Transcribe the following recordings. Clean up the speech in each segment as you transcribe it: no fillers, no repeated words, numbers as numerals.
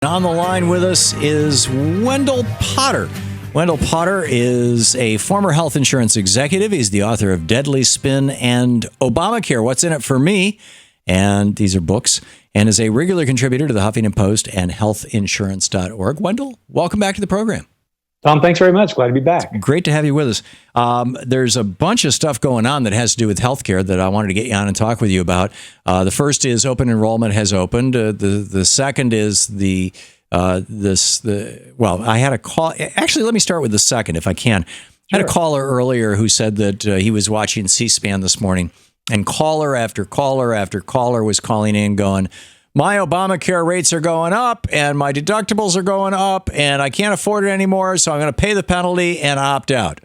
on the line with us is Wendell Potter. Wendell Potter is a former health insurance executive. He's the author of Deadly Spin and Obamacare, What's in It for Me? And these are books, and is a regular contributor to the Huffington Post and healthinsurance.org. Wendell, welcome back to the program. Tom, thanks very much. Glad to be back. Great to have you with us. There's a bunch of stuff going on that has to do with healthcare that I wanted to get you on and talk with you about. The first is open enrollment has opened. The second is I had a call. Actually, let me start with the second, if I can. Sure. I had a caller earlier who said that he was watching C-SPAN this morning, and caller after caller after caller was calling in going, my Obamacare rates are going up and my deductibles are going up and I can't afford it anymore, so I'm going to pay the penalty and opt out.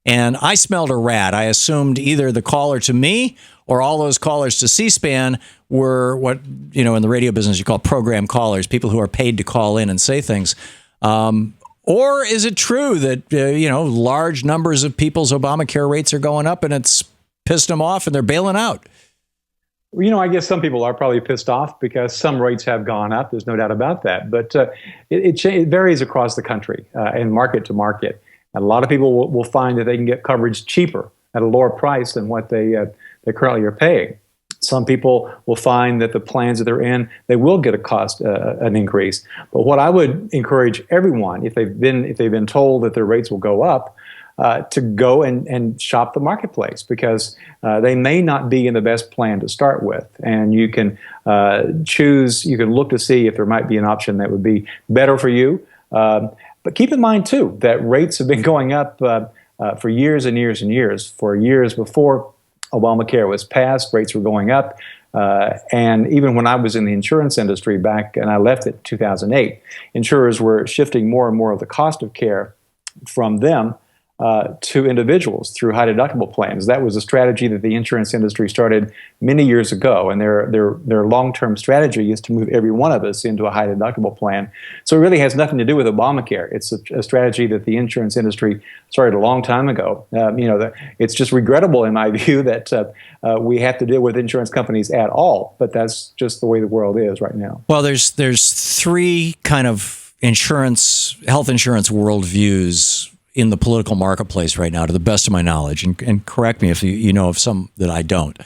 And I smelled a rat. I assumed either the caller to me or all those callers to C-SPAN were what, in the radio business you call program callers, people who are paid to call in and say things. Or is it true that, large numbers of people's Obamacare rates are going up and it's pissed them off and they're bailing out? I guess some people are probably pissed off because some rates have gone up. There's no doubt about that. But it varies across the country and market to market. And a lot of people will find that they can get coverage cheaper at a lower price than what they currently are paying. Some people will find that the plans that they're in, they will get an increase. But what I would encourage everyone, if they've been told that their rates will go up, to go and shop the marketplace, because they may not be in the best plan to start with. And you can choose, you can look to see if there might be an option that would be better for you. But keep in mind, too, that rates have been going up for years and years and years. For years before Obamacare was passed, rates were going up. And even when I was in the insurance industry back, and I left it in 2008, insurers were shifting more and more of the cost of care from them to individuals through high deductible plans. That was a strategy that the insurance industry started many years ago, and their long-term strategy is to move every one of us into a high deductible plan. So it really has nothing to do with Obamacare. It's a strategy that the insurance industry started a long time ago. It's just regrettable, in my view, that we have to deal with insurance companies at all, but that's just the way the world is right now. Well, there's three kind of health insurance worldviews in the political marketplace right now, to the best of my knowledge, and correct me if you know of some that I don't.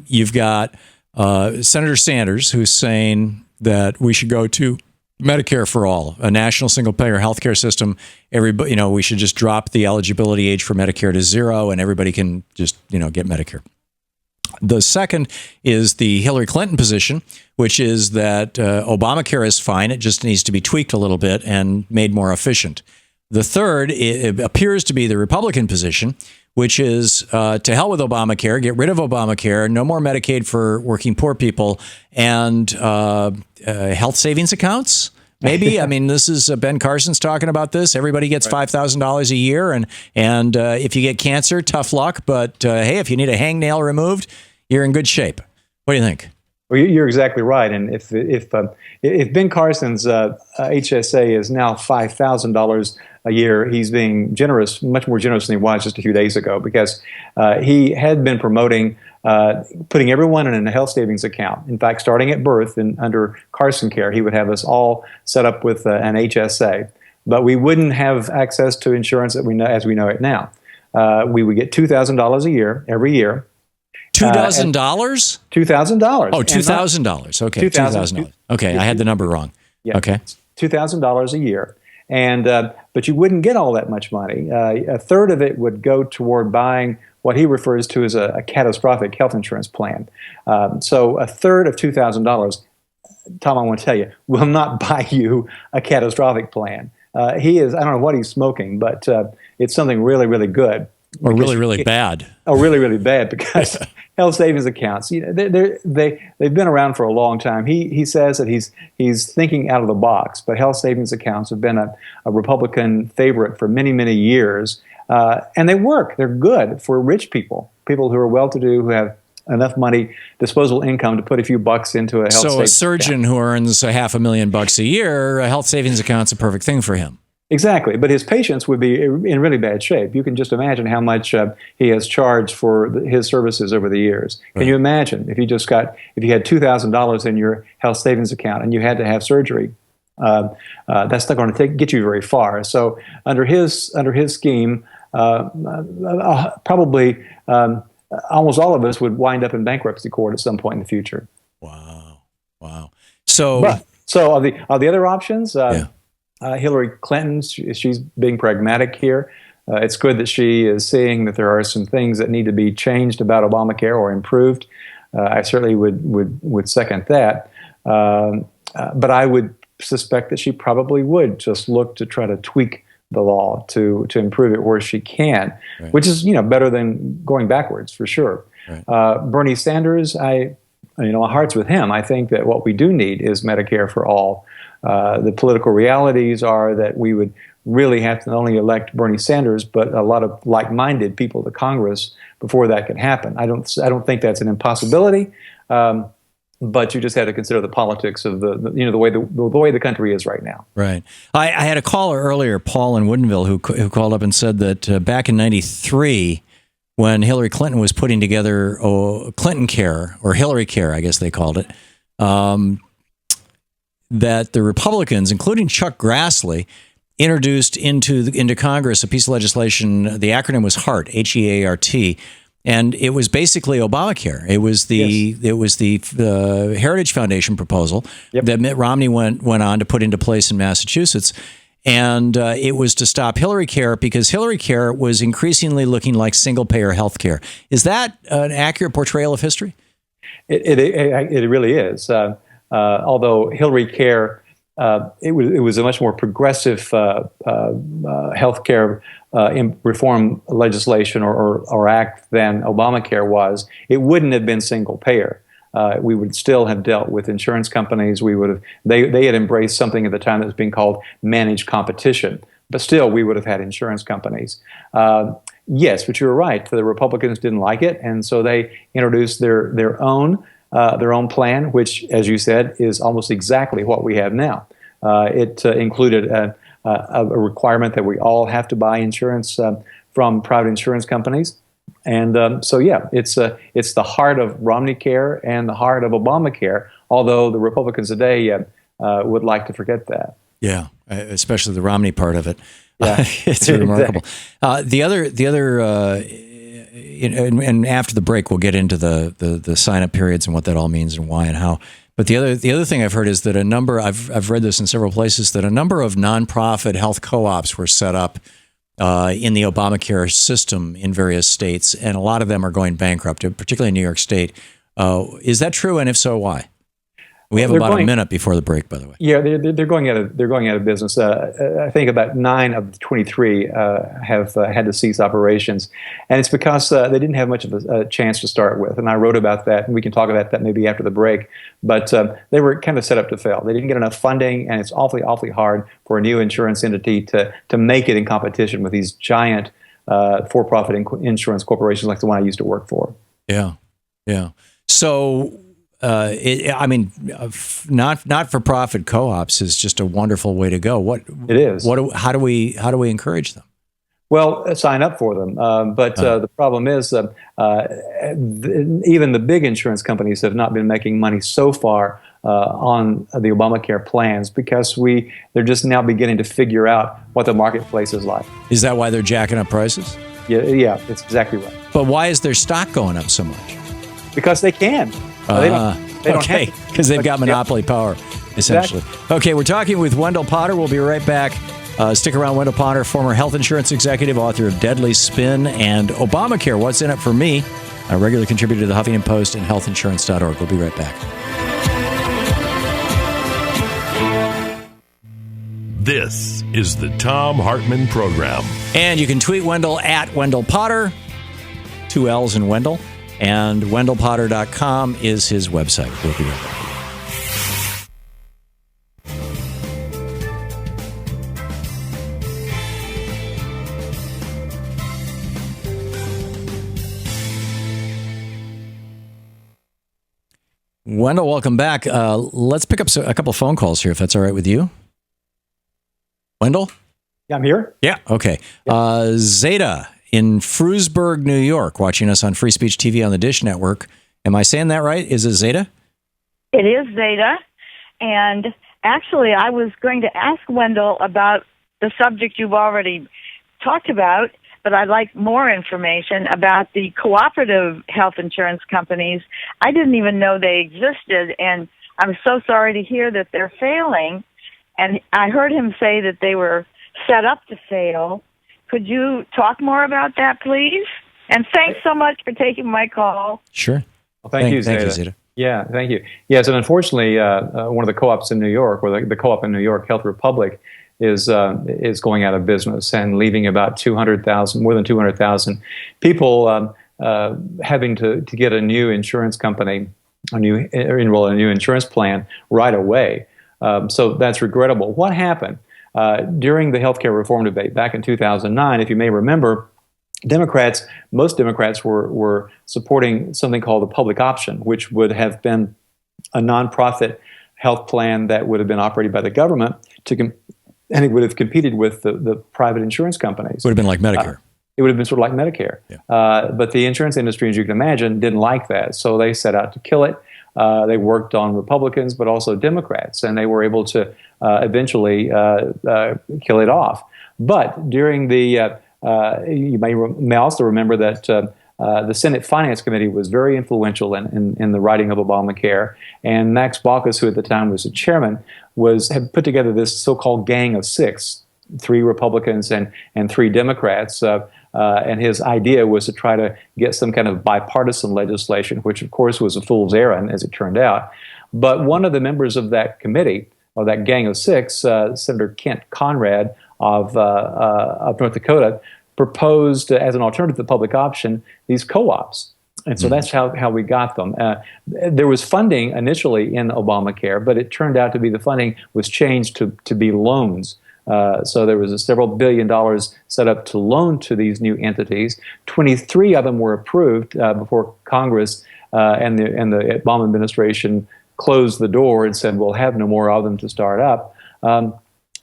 You've got Senator Sanders, who's saying that we should go to Medicare for all, a national single-payer healthcare system. Everybody, we should just drop the eligibility age for Medicare to 0, and everybody can just, get Medicare. The second is the Hillary Clinton position, which is that Obamacare is fine. It just needs to be tweaked a little bit and made more efficient. The third, it appears to be the Republican position, which is to hell with Obamacare, get rid of Obamacare, no more Medicaid for working poor people, and health savings accounts. Maybe. I mean, this is Ben Carson's talking about this. Everybody gets $5,000 a year, and if you get cancer, tough luck. But hey, if you need a hangnail removed, you're in good shape. What do you think? Well, you're exactly right. And if Ben Carson's HSA is now $5,000 a year, he's being generous, much more generous than he was just a few days ago, because he had been promoting putting everyone in a health savings account. In fact, starting at birth and under Carson Care, he would have us all set up with an HSA, but we wouldn't have access to insurance that we know as we know it now. We would get $2,000 a year every year. $2,000? $2,000. Oh, $2,000. Okay, $2,000. Okay, I had the number wrong. Yeah, okay, $2,000 a year, and but you wouldn't get all that much money. A third of it would go toward buying what he refers to as a catastrophic health insurance plan. So a third of $2,000, Tom, I want to tell you, will not buy you a catastrophic plan. I don't know what he's smoking, but it's something really, really good. Or really, really bad. Oh, really, really bad, because health savings accounts, they've been around for a long time. He says that he's thinking out of the box, but health savings accounts have been a Republican favorite for many, many years. And they work. They're good for rich people who are well-to-do, who have enough money, disposable income to put a few bucks into a health savings account. So a surgeon who earns $500,000 a year, a health savings account's a perfect thing for him. Exactly, but his patients would be in really bad shape. You can just imagine how much he has charged for his services over the years. Can you imagine if you had $2,000 in your health savings account and you had to have surgery? That's not going to get you very far. So under his scheme, probably almost all of us would wind up in bankruptcy court at some point in the future. Wow. So are the other options? Hillary Clinton, she's being pragmatic here. It's good that she is seeing that there are some things that need to be changed about Obamacare or improved. I certainly would second that. But I would suspect that she probably would just look to try to tweak the law to improve it where she can, right. Which is better than going backwards for sure. Right. Bernie Sanders, my heart's with him. I think that what we do need is Medicare for all. The political realities are that we would really have to not only elect Bernie Sanders, but a lot of like-minded people to Congress before that can happen. I don't think that's an impossibility, but you just have to consider the politics of the way the country is right now. Right. I had a caller earlier, Paul in Woodinville, who called up and said that back in '93, when Hillary Clinton was putting together Clinton Care, or Hillary Care, I guess they called it, that the Republicans, including Chuck Grassley, introduced into Congress a piece of legislation. The acronym was HEART, HEART, and it was basically Obamacare. It was the Heritage Foundation proposal that Mitt Romney went on to put into place in Massachusetts, and it was to stop Hillary Care because Hillary Care was increasingly looking like single payer health care. Is that an accurate portrayal of history? It really is. Although Hillary Care, it was a much more progressive healthcare reform legislation or act than Obamacare was. It wouldn't have been single payer. We would still have dealt with insurance companies. They had embraced something at the time that was being called managed competition, but still we would have had insurance companies. Yes, but you're right. The Republicans didn't like it, and so they introduced their own plan, which, as you said, is almost exactly what we have now. It included a requirement that we all have to buy insurance from private insurance companies. And it's the heart of Romney Care and the heart of Obamacare, although the Republicans today would like to forget that. Yeah, especially the Romney part of it. Yeah. It's remarkable. The other and after the break, we'll get into the sign-up periods and what that all means and why and how. But the other thing I've heard is that I've read this in several places, that a number of nonprofit health co-ops were set up in the Obamacare system in various states, and a lot of them are going bankrupt, particularly in New York State. Is that true? And if so, why? We have about a minute before the break, by the way. Yeah, they're going out of business. I think about 9 of the 23 have had to cease operations, and it's because they didn't have much of a chance to start with. And I wrote about that, and we can talk about that maybe after the break. But they were kind of set up to fail. They didn't get enough funding, and it's awfully hard for a new insurance entity to make it in competition with these giant for-profit insurance corporations like the one I used to work for. Yeah. So. Not-for-profit co-ops is just a wonderful way to go. It is. How do we encourage them? Well, sign up for them. But the problem is even the big insurance companies have not been making money so far on the Obamacare plans because they're just now beginning to figure out what the marketplace is like. Is that why they're jacking up prices? Yeah, that's exactly right. But why is their stock going up so much? Because they can. Okay, because they've got monopoly power, essentially. Exactly. Okay, we're talking with Wendell Potter. We'll be right back. Stick around. Wendell Potter, former health insurance executive, author of Deadly Spin and Obamacare, What's in It for Me, a regular contributor to the Huffington Post and healthinsurance.org. We'll be right back. This is the Thom Hartmann Program. And you can tweet Wendell at Wendell Potter, 2 L's in Wendell. And wendellpotter.com is his website. We'll be right back. Wendell, welcome back. Let's pick up a couple phone calls here, if that's all right with you. Wendell? Yeah, I'm here. Yeah, okay. Zeta in Frewsburg, New York, watching us on Free Speech TV on the Dish Network. Am I saying that right? Is it Zeta? It is Zeta. And Actually, I was going to ask Wendell about the subject you've already talked about, but I'd like more information about the cooperative health insurance companies. I didn't even know they existed, and I'm so sorry to hear that they're failing. And I heard him say that they were set up to fail. Could you talk more about that, please? And thanks so much for taking my call. Sure. Well, thank you, Zeta. Yeah, thank you. Yes, and unfortunately, one of the co-ops in New York, or the co-op in New York, Health Republic, is going out of business and leaving about 200,000, more than 200,000 people having to get a new insurance company, enroll in a new insurance plan right away. So that's regrettable. What happened during the healthcare reform debate back in 2009? If you may remember, most Democrats were supporting something called the public option, which would have been a nonprofit health plan that would have been operated by the government and it would have competed with the private insurance companies. Would have been like Medicare. It would have been sort of like Medicare. Yeah. But the insurance industry, as you can imagine, didn't like that. So they set out to kill it. They worked on Republicans, but also Democrats, and they were able to eventually kill it off. But during the you may also remember that the Senate Finance Committee was very influential in the writing of Obamacare, and Max Baucus, who at the time was the chairman, had put together this so-called Gang of Six, 3 Republicans and 3 Democrats, and his idea was to try to get some kind of bipartisan legislation, which of course was a fool's errand, as it turned out. But one of the members of that committee, or that Gang of Six, Senator Kent Conrad of North Dakota, proposed as an alternative to the public option these co-ops. And so that's how we got them. There was funding initially in Obamacare, but it turned out to be the funding was changed to be loans. So there was several $billion set up to loan to these new entities. 23 of them were approved before Congress and the Obama administration closed the door and said, we'll have no more of them to start up.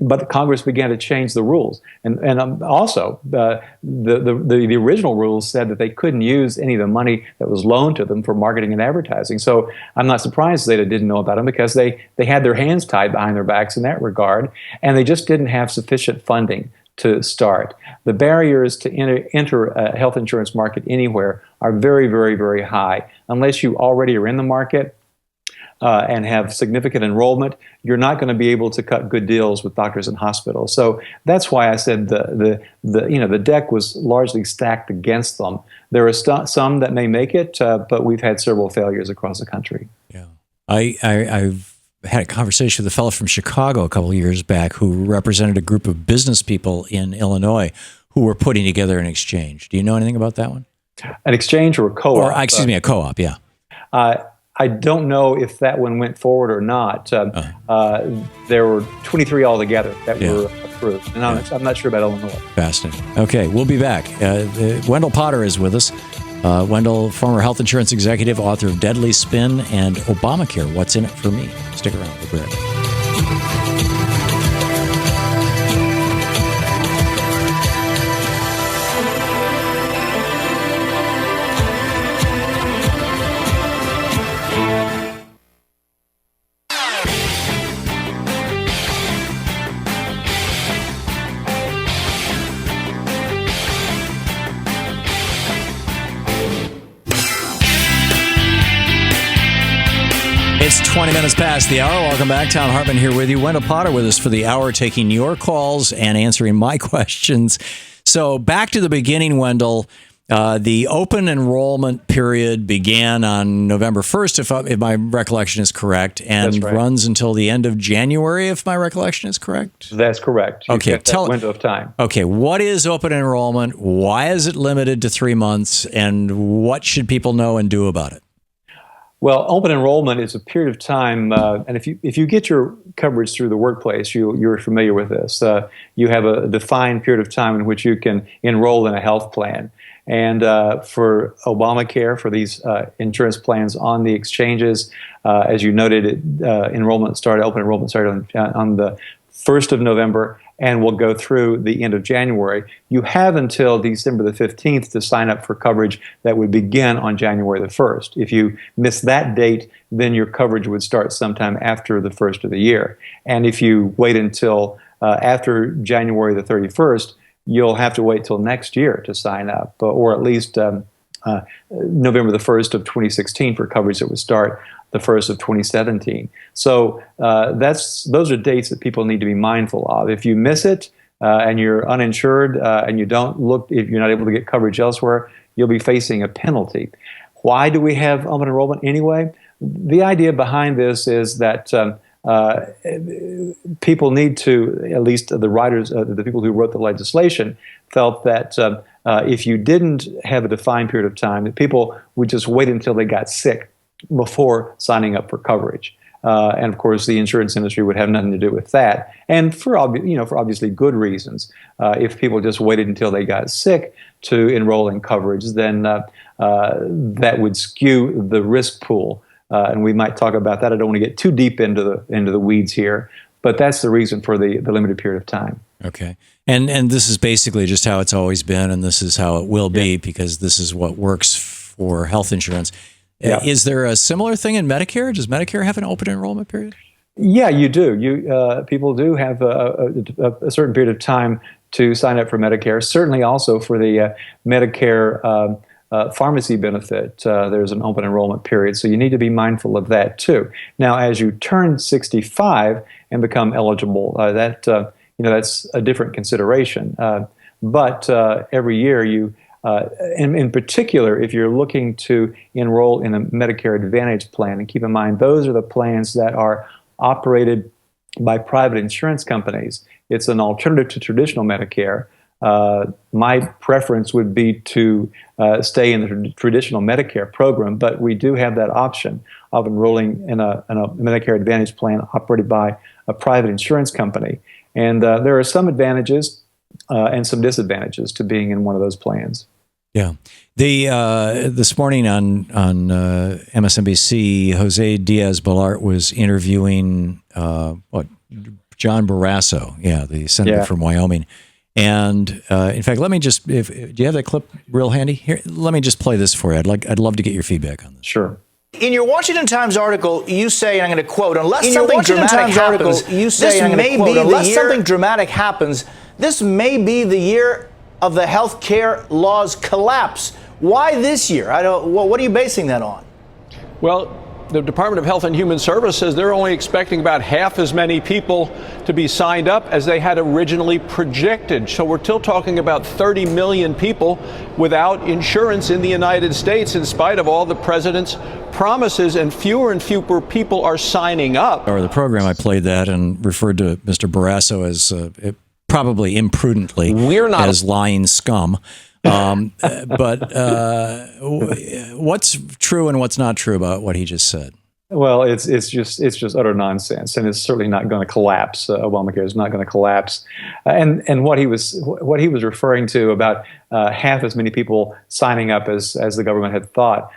But Congress began to change the rules, and also the original rules said that they couldn't use any of the money that was loaned to them for marketing and advertising. So I'm not surprised they didn't know about them, because they had their hands tied behind their backs in that regard, and they just didn't have sufficient funding to start. The barriers to enter a health insurance market anywhere are very, very, very high. Unless you already are in the market and have significant enrollment, you're not going to be able to cut good deals with doctors and hospitals. So that's why I said the deck was largely stacked against them. There are some that may make it, but we've had several failures across the country. Yeah, I've had a conversation with a fellow from Chicago a couple of years back who represented a group of business people in Illinois who were putting together an exchange. Do you know anything about that one? An exchange or a co-op? Or excuse me, a co-op. Yeah. I don't know if that one went forward or not. There were 23 altogether that were approved, and I'm not sure about Illinois. Fascinating. Okay, we'll be back. Wendell Potter is with us. Wendell, former health insurance executive, author of Deadly Spin and Obamacare, What's in It for Me? Stick around. We'll be right back. It's 20 minutes past the hour. Welcome back. Thom Hartmann here with you. Wendell Potter with us for the hour, taking your calls and answering my questions. So back to the beginning, Wendell. The open enrollment period began on November 1st, if my recollection is correct, and runs until the end of January, if my recollection is correct? That's correct. Okay, tell that window of time. Okay, what is open enrollment? Why is it limited to 3 months? And what should people know and do about it? Well, open enrollment is a period of time, and if you get your coverage through the workplace, you're familiar with this. You have a defined period of time in which you can enroll in a health plan. And for Obamacare, for these insurance plans on the exchanges, as you noted, open enrollment started on the 1st of November, and will go through the end of January. You have until December the 15th to sign up for coverage that would begin on January the 1st. If you miss that date, then your coverage would start sometime after the 1st of the year. And if you wait until after January the 31st, you'll have to wait till next year to sign up, or at least November the 1st of 2016 for coverage that would start the 1st of 2017. So those are dates that people need to be mindful of. If you miss it and you're uninsured and you don't look, if you're not able to get coverage elsewhere, you'll be facing a penalty. Why do we have open enrollment anyway? The idea behind this is that people need to, at least the writers, the people who wrote the legislation, felt that if you didn't have a defined period of time, that people would just wait until they got sick before signing up for coverage. And of course, the insurance industry would have nothing to do with that. And for obviously good reasons. If people just waited until they got sick to enroll in coverage, then that would skew the risk pool. And we might talk about that. I don't want to get too deep into the weeds here, but that's the reason for the limited period of time. Okay. And this is basically just how it's always been, and this is how it will be, because this is what works for health insurance. Yeah. Is there a similar thing in Medicare? Does Medicare have an open enrollment period? Yeah, you do. People do have a certain period of time to sign up for Medicare. Certainly also for the Medicare pharmacy benefit, there's an open enrollment period. So you need to be mindful of that too. Now, as you turn 65 and become eligible, that's a different consideration. But every year and in particular, if you're looking to enroll in a Medicare Advantage plan, and keep in mind, those are the plans that are operated by private insurance companies. It's an alternative to traditional Medicare. My preference would be to stay in the traditional Medicare program, but we do have that option of enrolling in a Medicare Advantage plan operated by a private insurance company. And there are some advantages and some disadvantages to being in one of those plans. Yeah. This morning on MSNBC, Jose Diaz-Balart was interviewing John Barrasso, the senator from Wyoming. And in fact, let me just, do you have that clip real handy? Here, let me just play this for you. I'd love to get your feedback on this. Sure. In your Washington Times article, you say, and I'm going to quote, unless something dramatic happens, this may be the year of the health care law's collapse. Why this year? What are you basing that on? Well, the Department of Health and Human Services says they're only expecting about half as many people to be signed up as they had originally projected. So we're still talking about 30 million people without insurance in the United States, in spite of all the president's promises, and fewer people are signing up. Or the program, I played that and referred to Mr. Barrasso as probably imprudently as lying scum. But what's true and what's not true about what he just said? Well, it's just utter nonsense, and it's certainly not going to collapse. Obamacare is not going to collapse, and what he was referring to about half as many people signing up as the government had thought,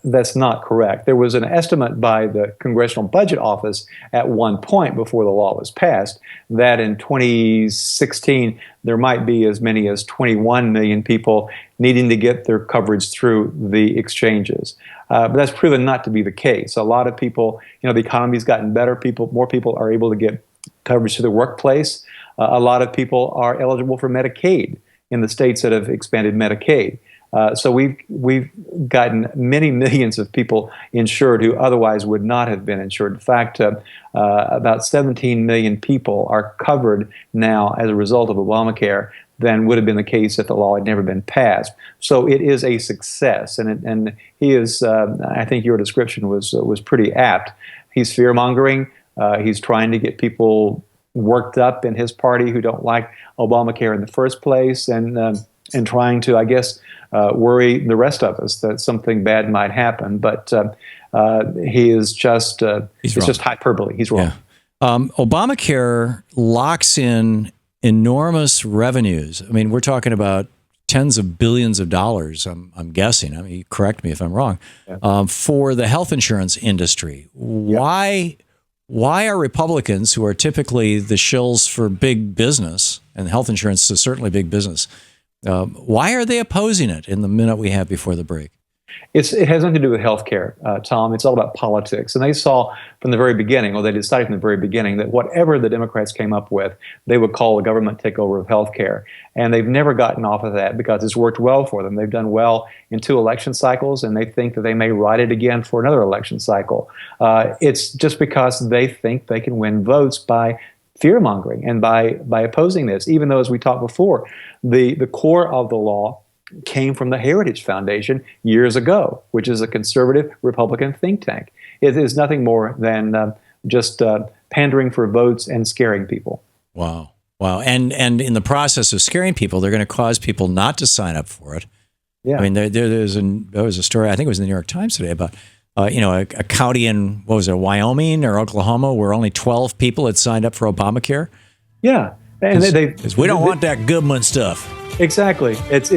that's not correct. There was an estimate by the Congressional Budget Office at one point before the law was passed that in 2016 there might be as many as 21 million people needing to get their coverage through the exchanges. But that's proven not to be the case. A lot of people, the economy's gotten better. More people are able to get coverage to the workplace. A lot of people are eligible for Medicaid in the states that have expanded Medicaid. So we've gotten many millions of people insured who otherwise would not have been insured. In fact, about 17 million people are covered now as a result of Obamacare than would have been the case if the law had never been passed. So it is a success, and he is. I think your description was pretty apt. He's fear-mongering. He's trying to get people worked up in his party who don't like Obamacare in the first place, and trying to, I guess, worry the rest of us that something bad might happen. But he is just it's just hyperbole. He's wrong. Yeah. Obamacare locks in enormous revenues. I mean, we're talking about tens of billions of dollars, I'm guessing. I mean, correct me if I'm wrong, for the health insurance industry. Why why are Republicans, who are typically the shills for big business, and health insurance is certainly big business, why are they opposing it in the minute we have before the break? It has nothing to do with healthcare, Tom. It's all about politics. And they saw from the very beginning, or they decided from the very beginning, that whatever the Democrats came up with, they would call a government takeover of healthcare. And they've never gotten off of that because it's worked well for them. They've done well in 2 election cycles, and they think that they may ride it again for another election cycle. It's just because they think they can win votes by fear-mongering and by opposing this, even though, as we talked before, the core of the law came from the Heritage Foundation years ago, which is a conservative Republican think tank. It is nothing more than just pandering for votes and scaring people. Wow. And in the process of scaring people, they're going to cause people not to sign up for it. Yeah. I mean, there was a story, I think it was in the New York Times today, about a county in, Wyoming or Oklahoma, where only 12 people had signed up for Obamacare. Yeah. And Because we don't want that government stuff. Exactly. It's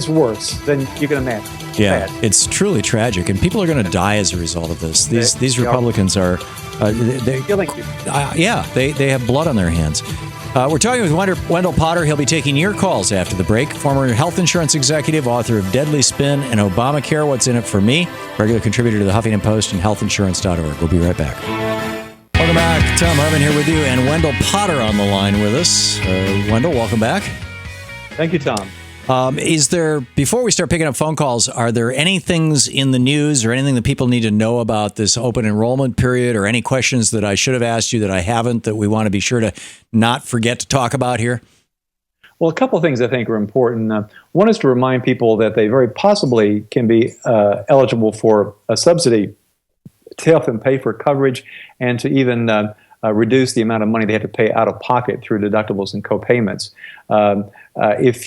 worse than you can imagine. Yeah, Bad. it's truly tragic, and people are going to die as a result of this. These Republicans are, Killing people. they have blood on their hands. We're talking with Wendell Potter. He'll be taking your calls after the break. Former health insurance executive, author of Deadly Spin and Obamacare, What's in It for Me, regular contributor to the Huffington Post and healthinsurance.org. We'll be right back. Welcome back. Thom Hartmann here with you, and Wendell Potter on the line with us. Wendell, welcome back. Thank you, Tom. Before we start picking up phone calls, are there any things in the news or anything that people need to know about this open enrollment period, or any questions that I should have asked you that I haven't, that we want to be sure to not forget to talk about here? Well, a couple of things I think are important. One is to remind people that they very possibly can be eligible for a subsidy to help them pay for coverage and to even reduce the amount of money they have to pay out of pocket through deductibles and co-payments. If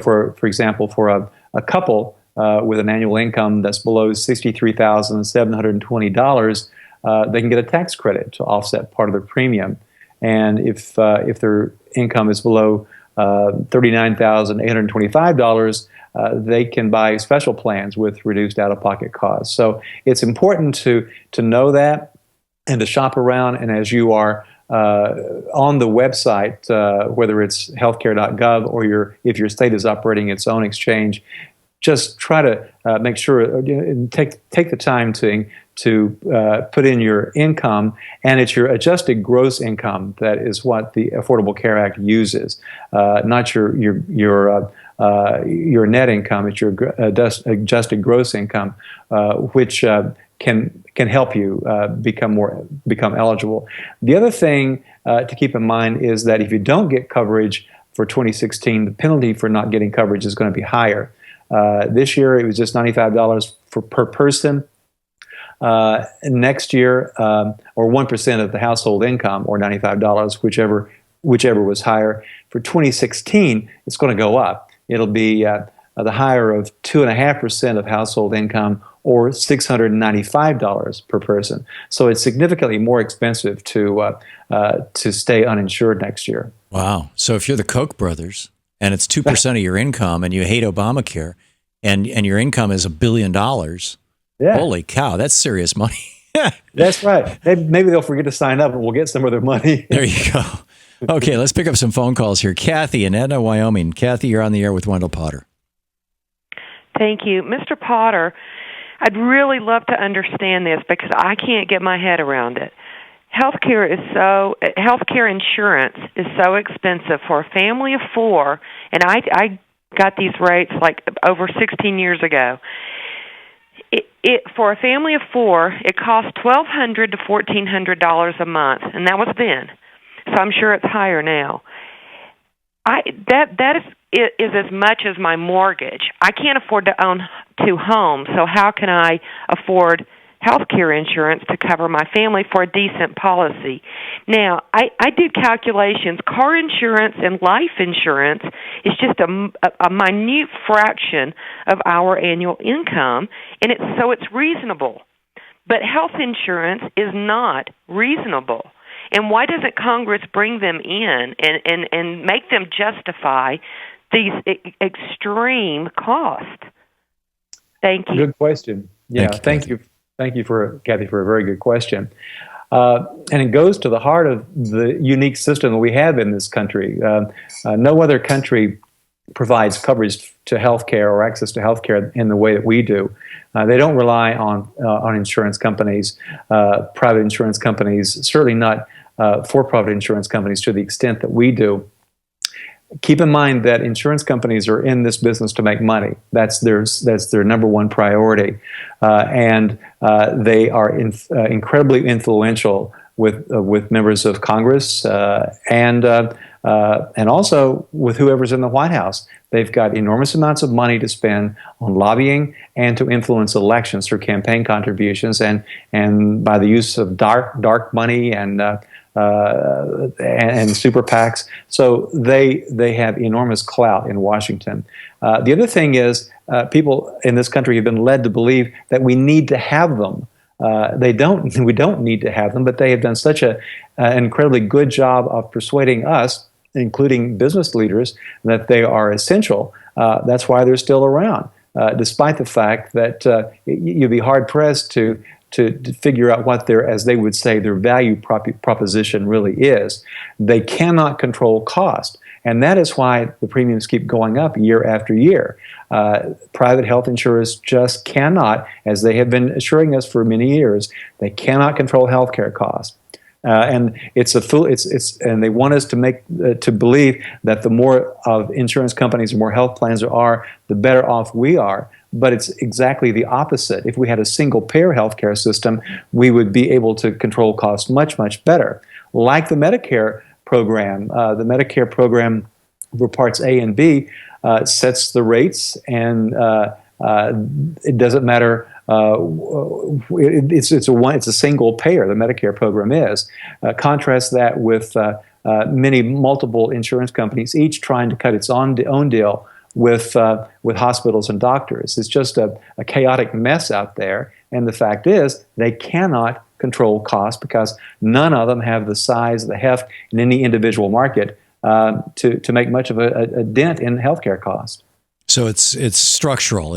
for example, for a couple with an annual income that's below $63,720, they can get a tax credit to offset part of their premium. And if their income is below $39,825, they can buy special plans with reduced out-of-pocket costs. So it's important to know that and to shop around. And as you are on the website, whether it's healthcare.gov or if your state is operating its own exchange, just try to make sure and take the time to put in your income, and it's your adjusted gross income that is what the Affordable Care Act uses, not your net income. It's your adjusted gross income, which can help you become eligible. The other thing to keep in mind is that if you don't get coverage for 2016, the penalty for not getting coverage is going to be higher. This year it was just $95 per person. Next year, or 1% of the household income, or $95, whichever was higher. For 2016, it's going to go up. It'll be the higher of 2.5% of household income, or $695 per person. So it's significantly more expensive to stay uninsured next year. Wow! So if you're the Koch brothers, and it's 2% of your income, and you hate Obamacare, and your income is $1 billion. Yeah. Holy cow, that's serious money. That's right. Maybe they'll forget to sign up and we'll get some of their money. There you go. Okay, let's pick up some phone calls here. Kathy in Edna, Wyoming. Kathy, you're on the air with Wendell Potter. Thank you. Mr. Potter, I'd really love to understand this because I can't get my head around it. Healthcare insurance is so expensive for a family of 4, and I got these rates like over 16 years ago. For a family of 4, it costs $1,200 to $1,400 a month, and that was then. So I'm sure it's higher now. That is as much as my mortgage. I can't afford to own 2 homes, so how can I afford health care insurance to cover my family for a decent policy? Now, I did calculations. Car insurance and life insurance is just a minute fraction of our annual income, and it's reasonable. But health insurance is not reasonable. And why doesn't Congress bring them in and make them justify these extreme costs? Thank you. Good question. Yeah, thank you Thank you, Kathy, for a very good question. And it goes to the heart of the unique system that we have in this country. No other country provides coverage to healthcare or access to healthcare in the way that we do. They don't rely on insurance companies, private insurance companies, certainly not for-profit insurance companies to the extent that we do. Keep in mind that insurance companies are in this business to make money. That's their number one priority, and they are incredibly influential with members of Congress and also with whoever's in the White House. They've got enormous amounts of money to spend on lobbying and to influence elections through campaign contributions and by the use of dark money and super PACs. So they have enormous clout in Washington. The other thing is people in this country have been led to believe that we need to have them. We don't need to have them, but they have done such an incredibly good job of persuading us, including business leaders, that they are essential. That's why they're still around, despite the fact that you'd be hard-pressed to figure out what their, as they would say, their value proposition really is. They cannot control cost. And that is why the premiums keep going up year after year. Private health insurers just cannot, as they have been assuring us for many years, they cannot control healthcare costs. And and they want us to believe that the more of insurance companies and more health plans there are, the better off we are. But it's exactly the opposite. If we had a single-payer healthcare system, we would be able to control costs much, much better. Like the Medicare program. The Medicare program for Parts A and B sets the rates, and it doesn't matter. It's a single payer. The Medicare program is. Contrast that with multiple insurance companies, each trying to cut its own deal with hospitals and doctors. It's just a chaotic mess out there. And the fact is, they cannot control costs because none of them have the size, the heft in any individual market to make much of a dent in healthcare costs. So it's structural.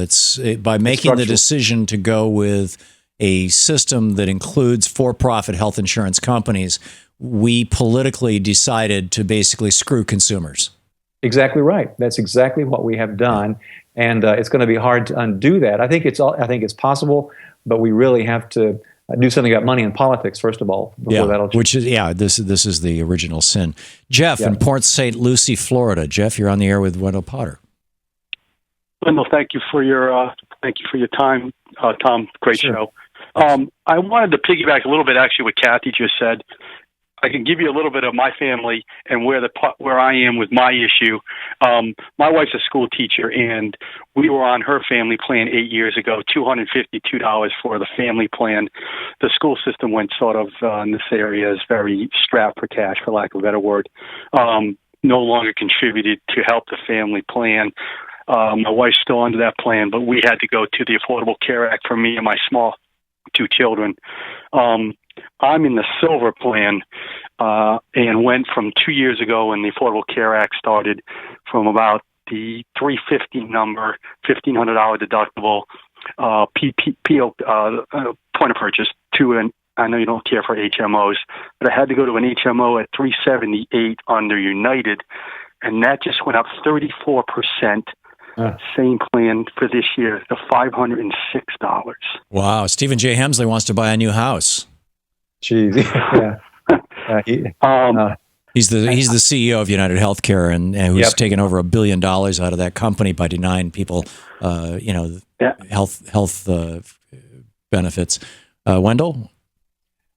By making the decision to go with a system that includes for-profit health insurance companies, we politically decided to basically screw consumers. Exactly right. That's exactly what we have done, and it's going to be hard to undo that. I think it's possible, but we really have to do something about money and politics first of all before that'll change. This is the original sin. Jeff in Port St. Lucie, Florida. Jeff, you're on the air with Wendell Potter. Wendell, thank you for your time, Tom. Great show. I wanted to piggyback a little bit actually what Kathy just said. I can give you a little bit of my family and where I am with my issue. My wife's a school teacher, and we were on her family plan 8 years ago, $252 for the family plan. The school system went sort of in this area is very strapped for cash, for lack of a better word. No longer contributed to help the family plan. My wife's still under that plan, but we had to go to the Affordable Care Act for me and my small 2 children. I'm in the silver plan and went from 2 years ago when the Affordable Care Act started from about the $350 number, $1,500 deductible point of purchase to an, I know you don't care for HMOs, but I had to go to an HMO at $378 under United, and that just went up 34%. Same plan for this year, the $506. Wow. Stephen J. Hemsley wants to buy a new house. Jeez. He's the CEO of United Healthcare and who's taken over $1 billion out of that company by denying people, health benefits. Wendell?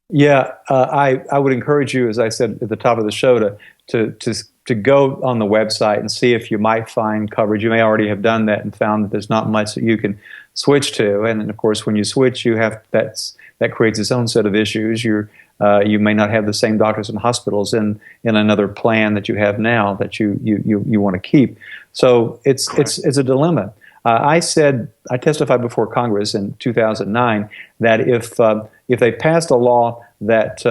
Yeah, I would encourage you, as I said at the top of the show, to go on the website and see if you might find coverage. You may already have done that and found that there's not much that you can switch to. And then, of course, when you switch, that creates its own set of issues. You may not have the same doctors and hospitals in another plan that you have now that you want to keep. So it's a dilemma. I testified before Congress in 2009 that if they passed a law that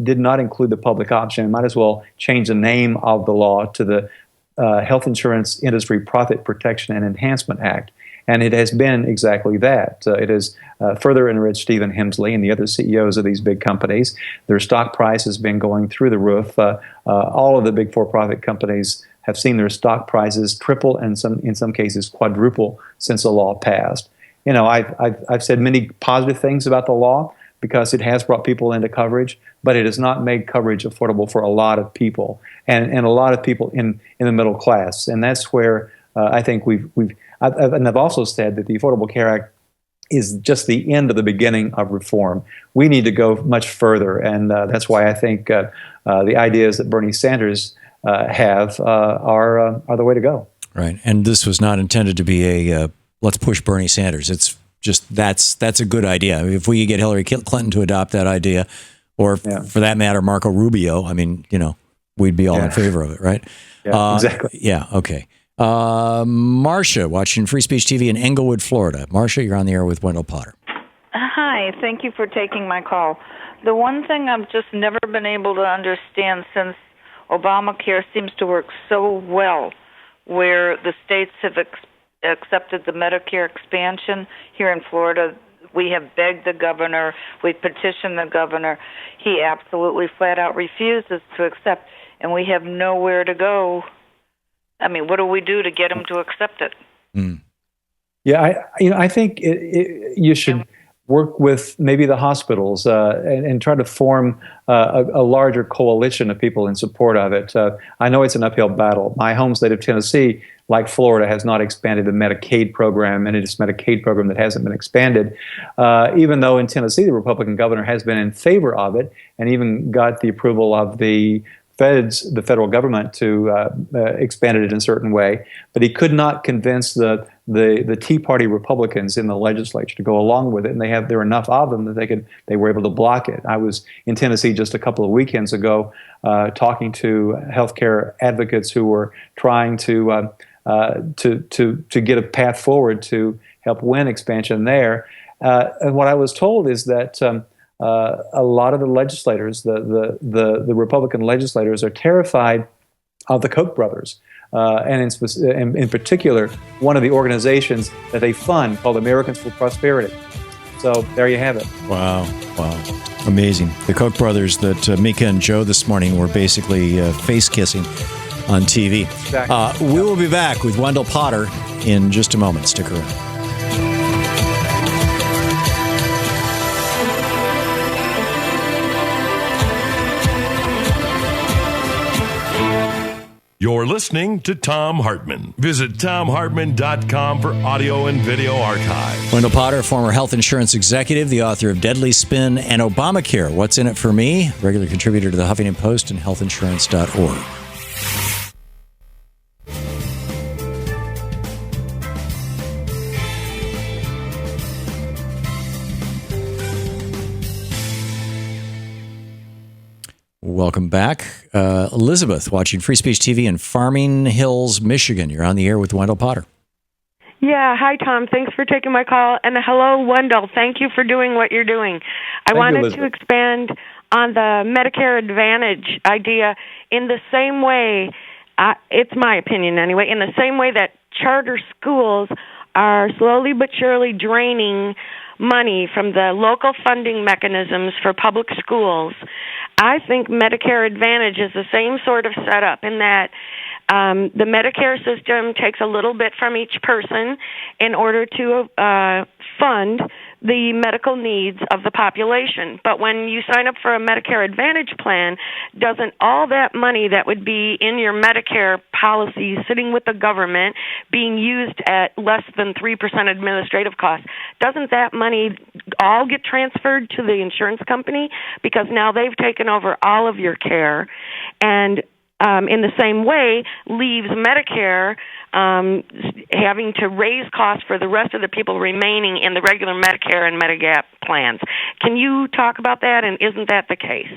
did not include the public option, it might as well change the name of the law to the Health Insurance Industry Profit Protection and Enhancement Act. And it has been exactly that. It has further enriched Stephen Hemsley and the other CEOs of these big companies. Their stock price has been going through the roof. All of the big for-profit companies have seen their stock prices triple and in some cases quadruple since the law passed. You know, I've said many positive things about the law because it has brought people into coverage, but it has not made coverage affordable for a lot of people and a lot of people in the middle class. And that's where I think I've also said that the Affordable Care Act is just the end of the beginning of reform. We need to go much further, and that's why I think the ideas that Bernie Sanders have are the way to go. Right, and this was not intended to be a let's push Bernie Sanders. It's just that's a good idea. I mean, if we could get Hillary Clinton to adopt that idea, or for that matter, Marco Rubio, I mean, you know, we'd be all in favor of it, right? Yeah, exactly. Yeah, okay. Marcia, watching Free Speech TV in Englewood, Florida. Marcia, you're on the air with Wendell Potter. Hi, thank you for taking my call. The one thing I've just never been able to understand since Obamacare seems to work so well, where the states have accepted the Medicare expansion. Here in Florida, we have begged the governor, we petitioned the governor. He absolutely flat out refuses to accept, and we have nowhere to go. I mean, what do we do to get him to accept it? Mm. Yeah, I think you should work with maybe the hospitals and try to form a larger coalition of people in support of it. I know it's an uphill battle. My home state of Tennessee, like Florida, has not expanded the Medicaid program, and it is a Medicaid program that hasn't been expanded, even though in Tennessee the Republican governor has been in favor of it and even got the approval of the federal government to expand it in a certain way, but he could not convince the Tea Party Republicans in the legislature to go along with it, and there were enough of them that they were able to block it. I was in Tennessee just a couple of weekends ago, talking to healthcare advocates who were trying to get a path forward to help win expansion there. And what I was told is that a lot of the legislators, the Republican legislators, are terrified of the Koch brothers, and in particular, one of the organizations that they fund called Americans for Prosperity. So there you have it. Wow, amazing. The Koch brothers that Mika and Joe this morning were basically face kissing on TV. Exactly. We will be back with Wendell Potter in just a moment. Stick around. You're listening to Thom Hartmann. Visit thomhartmann.com for audio and video archive. Wendell Potter, former health insurance executive, the author of Deadly Spin and Obamacare. What's in it for me? Regular contributor to the Huffington Post and healthinsurance.org. Welcome back. Elizabeth, watching Free Speech TV in Farming Hills, Michigan. You're on the air with Wendell Potter. Yeah, hi, Tom. Thanks for taking my call. And hello, Wendell. Thank you for doing what you're doing. I wanted to expand on the Medicare Advantage idea in the same way, it's my opinion anyway, in the same way that charter schools are slowly but surely draining money from the local funding mechanisms for public schools. I think Medicare Advantage is the same sort of setup in that the Medicare system takes a little bit from each person in order to fund the medical needs of the population. But when you sign up for a Medicare Advantage plan, doesn't all that money that would be in your Medicare policy sitting with the government being used at less than 3% administrative costs, doesn't that money all get transferred to the insurance company? Because now they've taken over all of your care, and in the same way leaves Medicare having to raise costs for the rest of the people remaining in the regular Medicare and Medigap plans. Can you talk about that, and isn't that the case?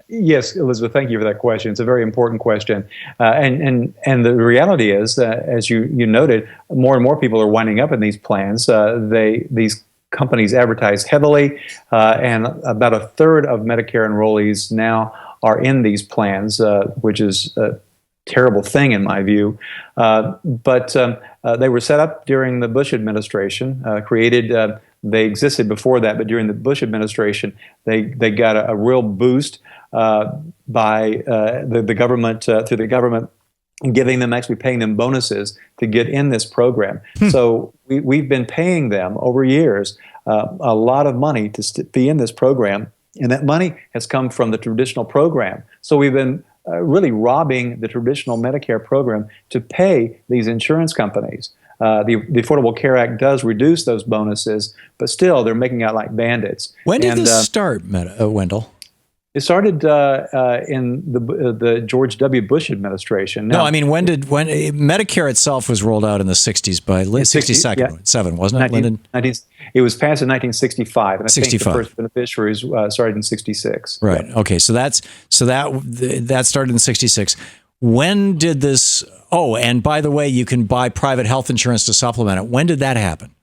Yes, Elizabeth, thank you for that question. It's a very important question. And the reality is that, as you noted, more and more people are winding up in these plans. These companies advertise heavily, and about a third of Medicare enrollees now are in these plans, which is terrible thing in my view. But they were set up during the Bush administration, they existed before that, but during the Bush administration, they got a real boost by the government, through the government giving them, actually paying them bonuses to get in this program. So we've been paying them over years a lot of money to be in this program, and that money has come from the traditional program. So we've been really robbing the traditional Medicare program to pay these insurance companies. The Affordable Care Act does reduce those bonuses, but still they're making out like bandits. When did this start, Wendell? It started in the George W. Bush administration. Now, no, I mean, when Medicare itself was rolled out in the 60s by 67, wasn't it? 19, it was passed in 1965, and I think the first beneficiaries started in 66. Right. Yeah. Okay. So that started in 66. When did this? Oh, and by the way, you can buy private health insurance to supplement it. When did that happen?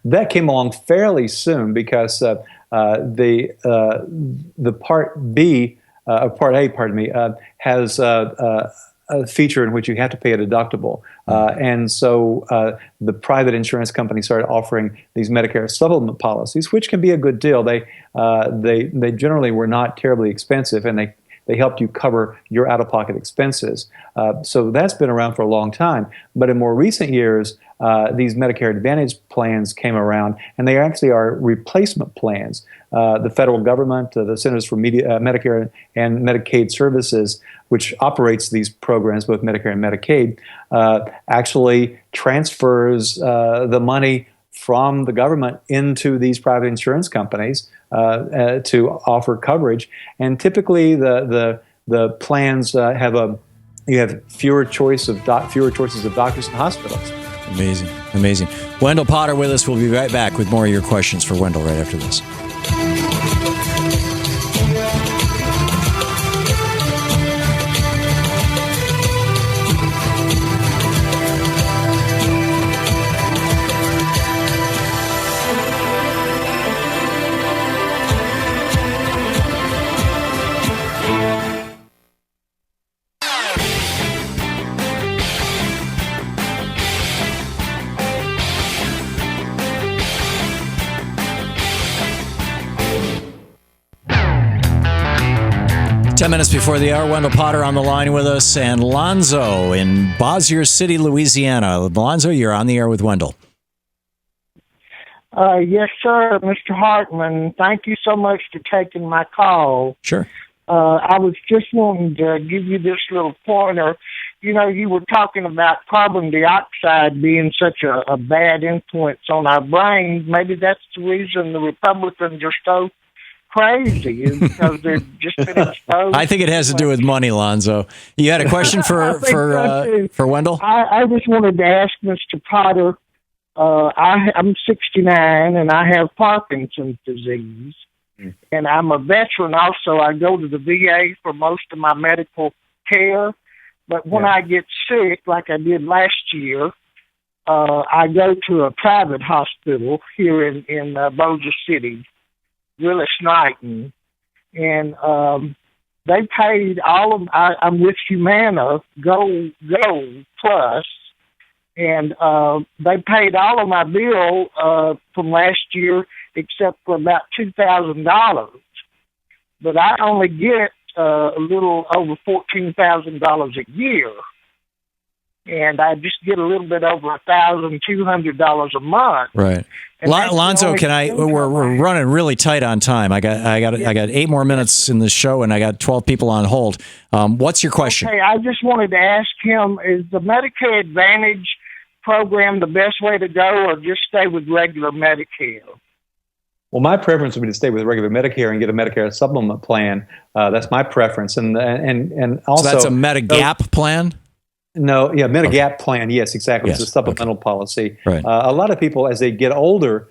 That came along fairly soon because the Part B, Part A, pardon me, has a feature in which you have to pay a deductible, and so the private insurance company started offering these Medicare supplement policies, which can be a good deal. They generally were not terribly expensive, and they helped you cover your out-of-pocket expenses. So that's been around for a long time. But in more recent years, these Medicare Advantage plans came around, and they actually are replacement plans. The federal government, the Centers for Medicare and Medicaid Services, which operates these programs, both Medicare and Medicaid, actually transfers the money from the government into these private insurance companies to offer coverage. And typically, the plans you have fewer choices of doctors and hospitals. Amazing, amazing. Wendell Potter with us. We'll be right back with more of your questions for Wendell right after this. Minutes before the hour, Wendell Potter on the line with us, and Lonzo in Bossier City, Louisiana. Lonzo, you're on the air with Wendell. Yes, sir, Mr. Hartman. Thank you so much for taking my call. Sure. I was just wanting to give you this little pointer. You know, you were talking about carbon dioxide being such a bad influence on our brains. Maybe that's the reason the Republicans are so crazy, is because they've just been exposed. I think it has to do with money, Lonzo. You had a question for Wendell? I just wanted to ask Mr. Potter. I'm 69 and I have Parkinson's disease, and I'm a veteran. Also, I go to the VA for most of my medical care. But when I get sick, like I did last year, I go to a private hospital here in Bossier City, Willis Knighton, and they paid all of. I'm with Humana Go Plus, and they paid all of my bill from last year except for about $2,000. But I only get a little over $14,000 a year, and I just get a little bit over $1,200 a month. Right. Lonzo, we're running really tight on time. I got 8 more minutes in the show, and I got 12 people on hold. What's your question? Okay, I just wanted to ask him, is the Medicare Advantage program the best way to go, or just stay with regular Medicare? Well, my preference would be to stay with regular Medicare and get a Medicare supplement plan. That's my preference, and also. So that's a Medigap plan? No, yeah, Medigap plan. Yes, exactly. Yes, it's a supplemental policy. Right. A lot of people, as they get older,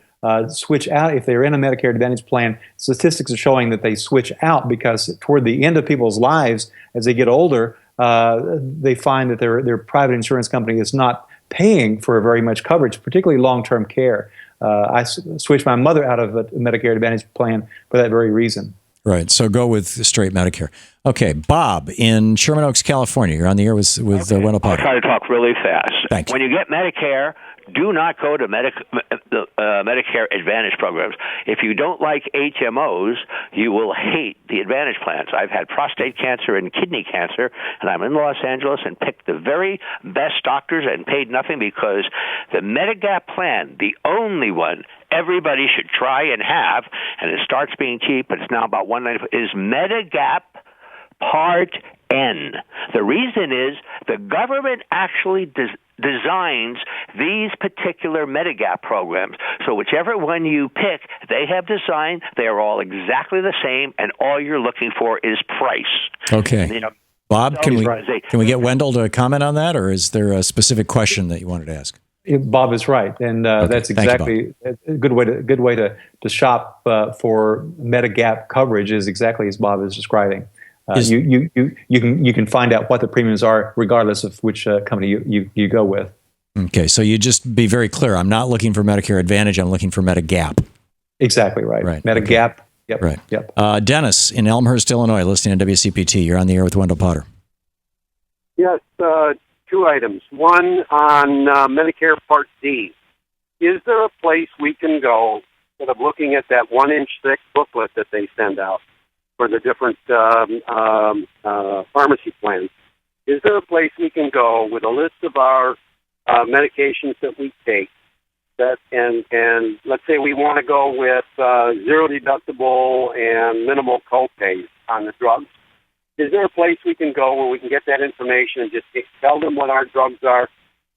switch out. If they're in a Medicare Advantage plan, statistics are showing that they switch out because toward the end of people's lives, as they get older, they find that their private insurance company is not paying for very much coverage, particularly long-term care. I switched my mother out of a Medicare Advantage plan for that very reason. Right. So go with straight Medicare. Okay. Bob in Sherman Oaks, California. You're on the air with Wendell Potter. I'll try to talk really fast. Thanks. When you get Medicare, do not go to Medicare Advantage programs. If you don't like HMOs, you will hate the Advantage plans. I've had prostate cancer and kidney cancer, and I'm in Los Angeles and picked the very best doctors and paid nothing because the Medigap plan, the only one everybody should try and have, and it starts being cheap, but it's now about $195, is Medigap Part N. The reason is the government actually designs these particular Medigap programs. So whichever one you pick, they have designed. They are all exactly the same, and all you're looking for is price. Okay. Bob, can we get Wendell to comment on that, or is there a specific question that you wanted to ask? Bob is right, and that's exactly a good way to shop for Medigap coverage is exactly as Bob is describing. You can find out what the premiums are regardless of which company you go with. Okay, so you just be very clear. I'm not looking for Medicare Advantage. I'm looking for Medigap. Exactly right. Medigap. Okay. Yep. Right. Yep. Dennis in Elmhurst, Illinois, listening to WCPT. You're on the air with Wendell Potter. Yes, two items. One on Medicare Part D. Is there a place we can go, instead of looking at that 1-inch thick booklet that they send out for the different pharmacy plans, is there a place we can go with a list of our medications that we take, that and let's say we want to go with zero deductible and minimal copays on the drugs? Is there a place we can go where we can get that information and just tell them what our drugs are,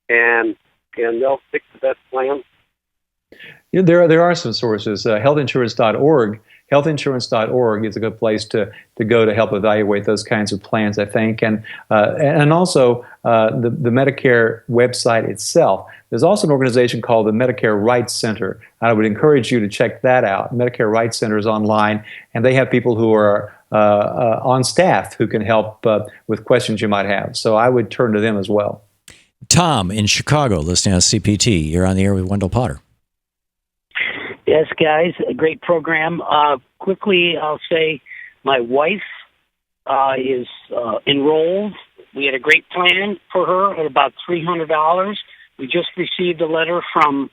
and they'll pick the best plan? Yeah, there are some sources. Healthinsurance.org. Healthinsurance.org is a good place to go to help evaluate those kinds of plans, I think, and also the Medicare website itself. There's also an organization called the Medicare Rights Center. I would encourage you to check that out. Medicare Rights Center is online, and they have people who are on staff who can help with questions you might have. So I would turn to them as well. Tom in Chicago, listening on CPT. You're on the air with Wendell Potter. Yes, guys, a great program. Quickly, I'll say my wife is enrolled. We had a great plan for her at about $300. We just received a letter from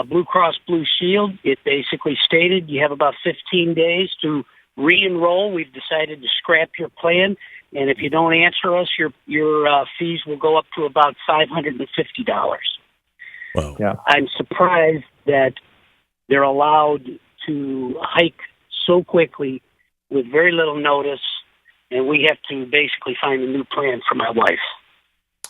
Blue Cross Blue Shield. It basically stated you have about 15 days to re-enroll. We've decided to scrap your plan, and if you don't answer us, your fees will go up to about $550. Wow. Yeah. I'm surprised that they're allowed to hike so quickly with very little notice, and we have to basically find a new plan for my wife.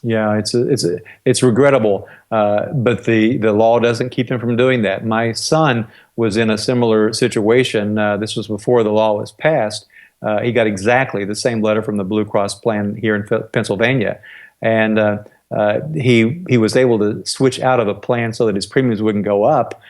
Yeah, it's regrettable, but the law doesn't keep them from doing that. My son was in a similar situation. This was before the law was passed. He got exactly the same letter from the Blue Cross plan here in Pennsylvania, and he was able to switch out of a plan so that his premiums wouldn't go up,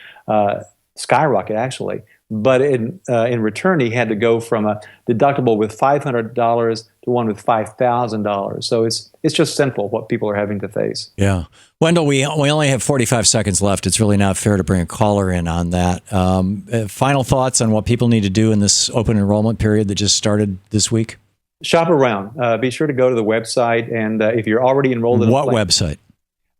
skyrocket actually. But in return, he had to go from a deductible with $500 to one with $5,000. So it's just sinful what people are having to face. Yeah. Wendell, we only have 45 seconds left. It's really not fair to bring a caller in on that. Final thoughts on what people need to do in this open enrollment period that just started this week? Shop around. Be sure to go to the website, and if you're already enrolled in what website?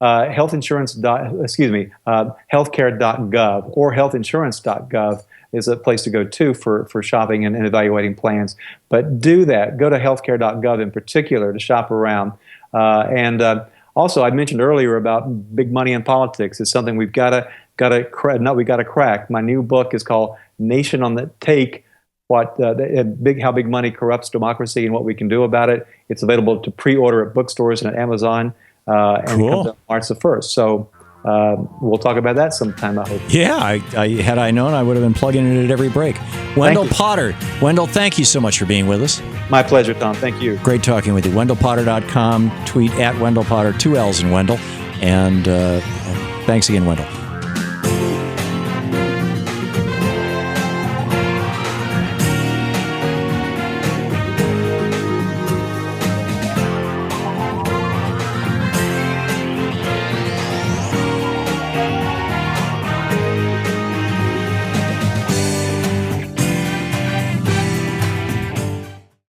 Healthcare.gov or healthinsurance.gov is a place to go to for shopping and evaluating plans. But do that. Go to healthcare.gov in particular to shop around. Also, I mentioned earlier about big money in politics. It's something we've got to crack. My new book is called Nation on the Take: How Big Money Corrupts Democracy and What We Can Do About It. It's available to pre-order at bookstores and at Amazon. And cool. It comes out March the 1st. So we'll talk about that sometime, I hope. Yeah, had I known, I would have been plugging it at every break. Wendell Potter. Wendell, thank you so much for being with us. My pleasure, Tom. Thank you. Great talking with you. WendellPotter.com. Tweet at Wendell Potter, 2 L's in Wendell. And thanks again, Wendell.